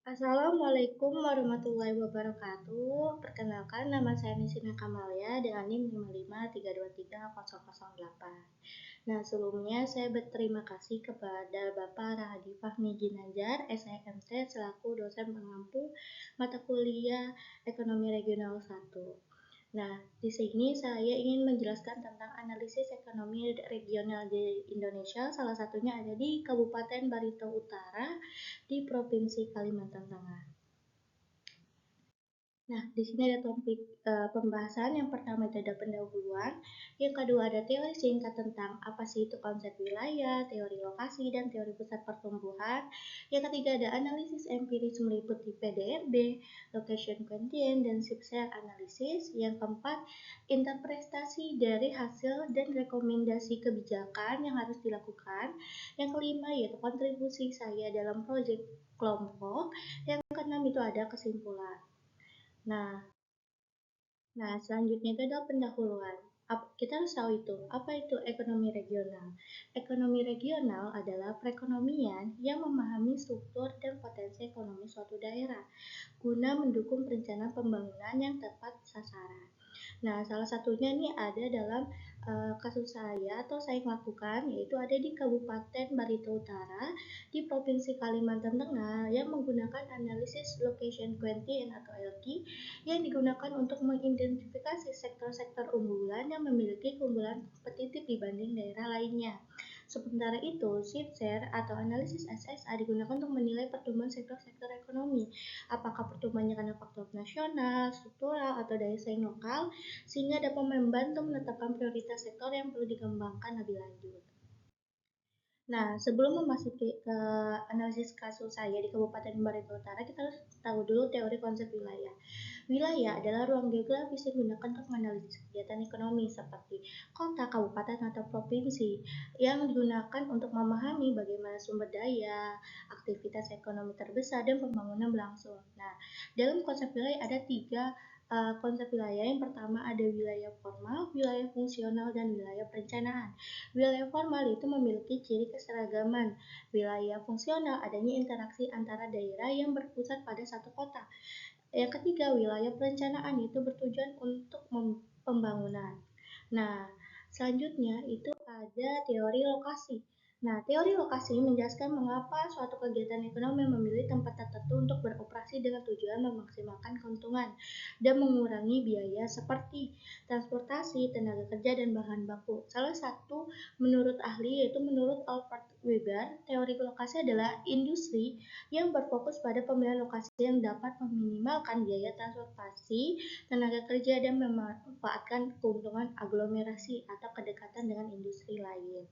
Assalamualaikum warahmatullahi wabarakatuh. Perkenalkan, nama saya Nisina Kamalia dengan NIM 55323008. Nah, sebelumnya saya berterima kasih kepada Bapak Rahadi Fahmi Ginanjar, SIMT, selaku dosen pengampu mata kuliah Ekonomi Regional 1. Nah, di sini saya ingin menjelaskan tentang analisis ekonomi regional di Indonesia, salah satunya ada di Kabupaten Barito Utara di Provinsi Kalimantan Tengah. Nah, di sini ada topik pembahasan. Yang pertama itu ada pendahuluan, yang kedua ada teori singkat tentang apa sih itu konsep wilayah, teori lokasi, dan teori pusat pertumbuhan. Yang ketiga ada analisis empiris meliputi PDRB, location content, dan subset analisis. Yang keempat, interpretasi dari hasil dan rekomendasi kebijakan yang harus dilakukan. Yang kelima yaitu kontribusi saya dalam proyek kelompok. Yang keenam itu ada kesimpulan. Nah, selanjutnya itu adalah pendahuluan. Kita harus tahu itu, apa itu ekonomi regional? Ekonomi regional adalah perekonomian yang memahami struktur dan potensi ekonomi suatu daerah, guna mendukung perencanaan pembangunan yang tepat sasaran. Nah, salah satunya nih ada dalam kasus saya atau saya lakukan, yaitu ada di Kabupaten Barito Utara di Provinsi Kalimantan Tengah yang menggunakan analisis location quotient atau LQ yang digunakan untuk mengidentifikasi sektor-sektor unggulan yang memiliki keunggulan kompetitif dibanding daerah lainnya. Sementara itu, shift share atau analisis SSA digunakan untuk menilai pertumbuhan sektor-sektor ekonomi. Apakah pertumbuhannya karena faktor nasional, struktural, atau daya saing lokal, sehingga dapat membantu menetapkan prioritas sektor yang perlu dikembangkan lebih lanjut. Nah, sebelum memasuki ke analisis kasus saya di Kabupaten Barito Utara, kita harus tahu dulu teori konsep wilayah. Wilayah adalah ruang geografis yang digunakan untuk menganalisis kegiatan ekonomi seperti kota, kabupaten, atau provinsi yang digunakan untuk memahami bagaimana sumber daya, aktivitas ekonomi terbesar, dan pembangunan berlangsung. Nah, dalam konsep wilayah ada tiga konsep wilayah. Yang pertama ada wilayah formal, wilayah fungsional, dan wilayah perencanaan. Wilayah formal itu memiliki ciri keseragaman. Wilayah fungsional adanya interaksi antara daerah yang berpusat pada satu kota. Yang ketiga, wilayah perencanaan itu bertujuan untuk pembangunan. Nah, selanjutnya itu ada teori lokasi. Nah, teori lokasi menjelaskan mengapa suatu kegiatan ekonomi memilih tempat tertentu untuk beroperasi dengan tujuan memaksimalkan keuntungan dan mengurangi biaya seperti transportasi, tenaga kerja, dan bahan baku. Salah satu menurut ahli yaitu menurut Albert Weber, teori lokasi adalah industri yang berfokus pada pemilihan lokasi yang dapat meminimalkan biaya transportasi, tenaga kerja, dan memanfaatkan keuntungan aglomerasi atau kedekatan dengan industri lain.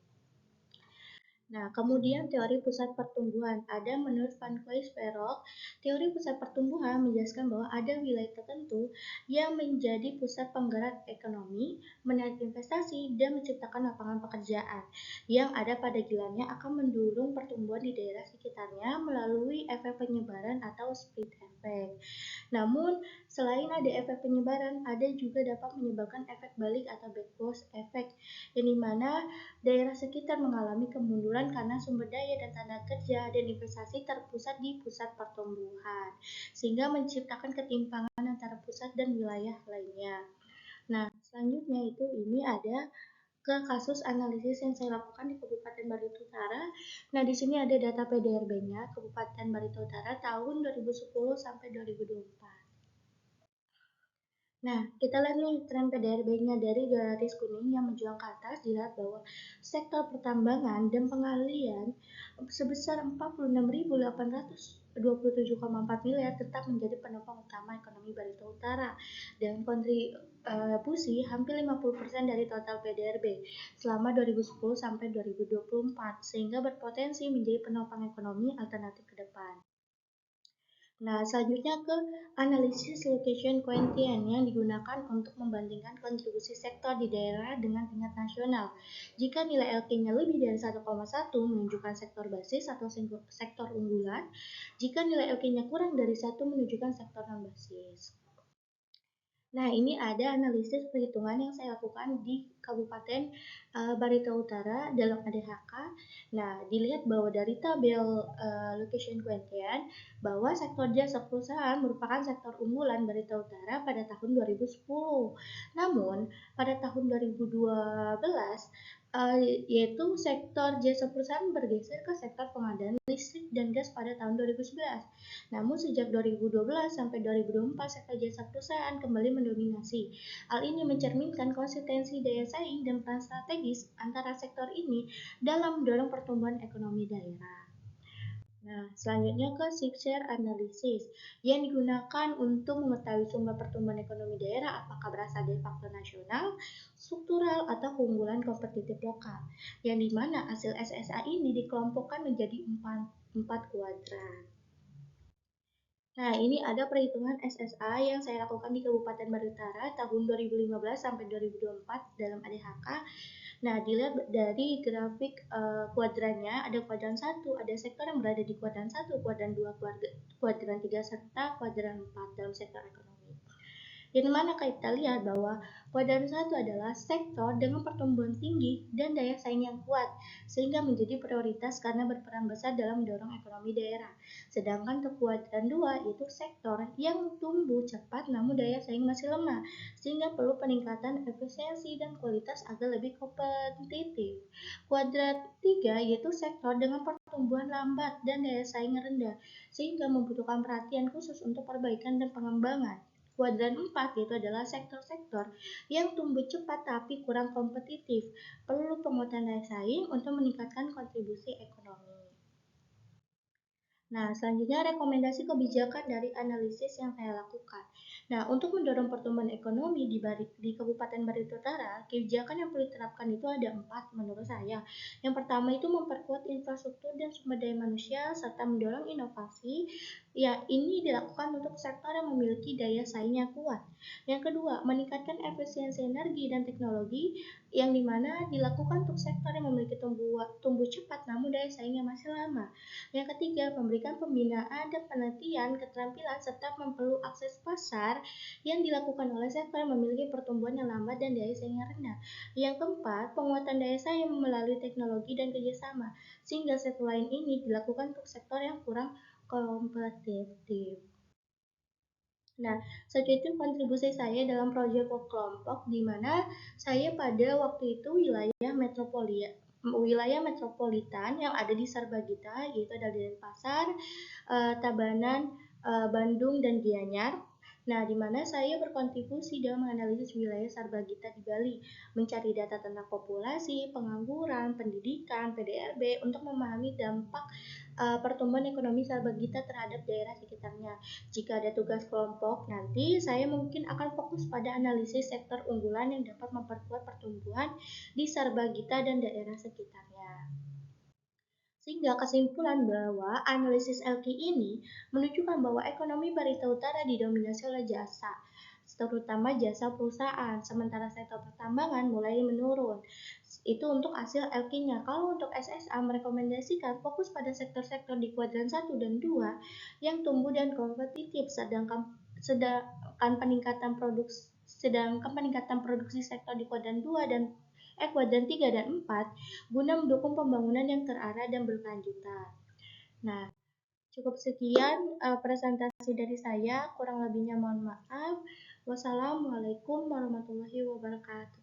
Nah, kemudian teori pusat pertumbuhan. Ada menurut Van Quist-Verrock, teori pusat pertumbuhan menjelaskan bahwa ada wilayah tertentu yang menjadi pusat penggerak ekonomi, menarik investasi, dan menciptakan lapangan pekerjaan yang ada pada gilanya akan mendorong pertumbuhan di daerah sekitarnya melalui efek penyebaran atau split effect. Namun, selain ada efek penyebaran, ada juga dapat menyebabkan efek balik atau backward effect, yang dimana daerah sekitar mengalami kemunduran karena sumber daya dan tenaga kerja dan investasi terpusat di pusat pertumbuhan, sehingga menciptakan ketimpangan antara pusat dan wilayah lainnya. Nah, selanjutnya ini ada ke kasus analisis yang saya lakukan di Kabupaten Barito Utara. Nah, di sini ada data PDRB-nya Kabupaten Barito Utara tahun 2010 sampai 2024. Nah, kita lihat nih tren PDRB-nya dari garis kuning yang menjulang ke atas, dilihat bahwa sektor pertambangan dan pengalian sebesar 46.827,4 miliar tetap menjadi penopang utama ekonomi Barito Utara dan kontribusi hampir 50% dari total PDRB selama 2010 sampai 2024 sehingga berpotensi menjadi penopang ekonomi alternatif ke depan. Nah, selanjutnya ke analisis location quotient yang digunakan untuk membandingkan kontribusi sektor di daerah dengan tingkat nasional. Jika nilai LQ-nya lebih dari 1,1 menunjukkan sektor basis atau sektor unggulan, jika nilai LQ-nya kurang dari 1 menunjukkan sektor non-basis. Nah, ini ada analisis perhitungan yang saya lakukan di Kabupaten Barito Utara dalam ADHK. Nah, dilihat bahwa dari tabel location quotient bahwa sektor jasa perusahaan merupakan sektor unggulan Barito Utara pada tahun 2010. Namun, pada tahun 2012 yaitu sektor jasa perusahaan bergeser ke sektor pengadaan listrik dan gas pada tahun 2011. Namun sejak 2012 sampai 2024 sektor jasa perusahaan kembali mendominasi. Hal ini mencerminkan konsistensi daya saing dan peran strategis antara sektor ini dalam mendorong pertumbuhan ekonomi daerah. Nah, selanjutnya ke share analysis yang digunakan untuk mengetahui sumber pertumbuhan ekonomi daerah apakah berasal dari faktor nasional, struktural, atau keunggulan kompetitif lokal. Yang dimana hasil SSA ini dikelompokkan menjadi empat kuadran. Nah, ini ada perhitungan SSA yang saya lakukan di Kabupaten Utara tahun 2015 sampai 2024 dalam ADHK. Nah, dilihat dari grafik kuadrannya, ada kuadran 1, ada sektor yang berada di kuadran 1, kuadran 2, kuadran 3, serta kuadran 4 dalam sektor ekonomi. Di mana kita lihat bahwa kuadran 1 adalah sektor dengan pertumbuhan tinggi dan daya saing yang kuat, sehingga menjadi prioritas karena berperan besar dalam mendorong ekonomi daerah. Sedangkan untuk kuadran 2 itu sektor yang tumbuh cepat namun daya saing masih lemah, sehingga perlu peningkatan efisiensi dan kualitas agar lebih kompetitif. Kuadran 3 yaitu sektor dengan pertumbuhan lambat dan daya saing rendah, sehingga membutuhkan perhatian khusus untuk perbaikan dan pengembangan. Kuadran 4 yaitu adalah sektor-sektor yang tumbuh cepat tapi kurang kompetitif, perlu penguatan daya saing untuk meningkatkan kontribusi ekonomi. Nah, selanjutnya rekomendasi kebijakan dari analisis yang saya lakukan. Nah, untuk mendorong pertumbuhan ekonomi di Kabupaten Barito Utara, kebijakan yang perlu diterapkan itu ada 4 menurut saya. Yang pertama itu memperkuat infrastruktur dan sumber daya manusia serta mendorong inovasi. Ya, ini dilakukan untuk sektor yang memiliki daya saing yang kuat. Yang kedua, meningkatkan efisiensi energi dan teknologi yang dimana dilakukan untuk sektor yang memiliki tumbuh cepat namun daya saingnya masih lama. Yang ketiga, memberikan pembinaan dan penelitian keterampilan serta memperlu akses pasar yang dilakukan oleh sektor yang memiliki pertumbuhan yang lambat dan daya saing yang rendah. Yang keempat, penguatan daya saing melalui teknologi dan kerjasama, sehingga sektor lain ini dilakukan untuk sektor yang kurang kompetitif. Nah, segitu kontribusi saya dalam proyek kelompok di mana saya pada waktu itu wilayah metropolitan yang ada di Sarbagita, yaitu ada di Denpasar, Tabanan, Bandung, dan Gianyar. Nah, di mana saya berkontribusi dalam menganalisis wilayah Sarbagita di Bali, mencari data tentang populasi, pengangguran, pendidikan, PDRB untuk memahami dampak pertumbuhan ekonomi Sarbagita terhadap daerah sekitarnya. Jika ada tugas kelompok, nanti saya mungkin akan fokus pada analisis sektor unggulan yang dapat memperkuat pertumbuhan di Sarbagita dan daerah sekitarnya. Sehingga kesimpulan bahwa analisis LQ ini menunjukkan bahwa ekonomi Barito Utara didominasi oleh jasa, terutama jasa perusahaan, sementara sektor pertambangan mulai menurun. Itu untuk hasil LQ-nya. Kalau untuk SSA merekomendasikan fokus pada sektor-sektor di kuadran 1 dan 2 yang tumbuh dan kompetitif, sedangkan peningkatan produksi sektor di kuadran 2 dan kuadran 3 dan 4 guna mendukung pembangunan yang terarah dan berkelanjutan. Nah, cukup sekian presentasi dari saya, kurang lebihnya mohon maaf. Wassalamualaikum warahmatullahi wabarakatuh.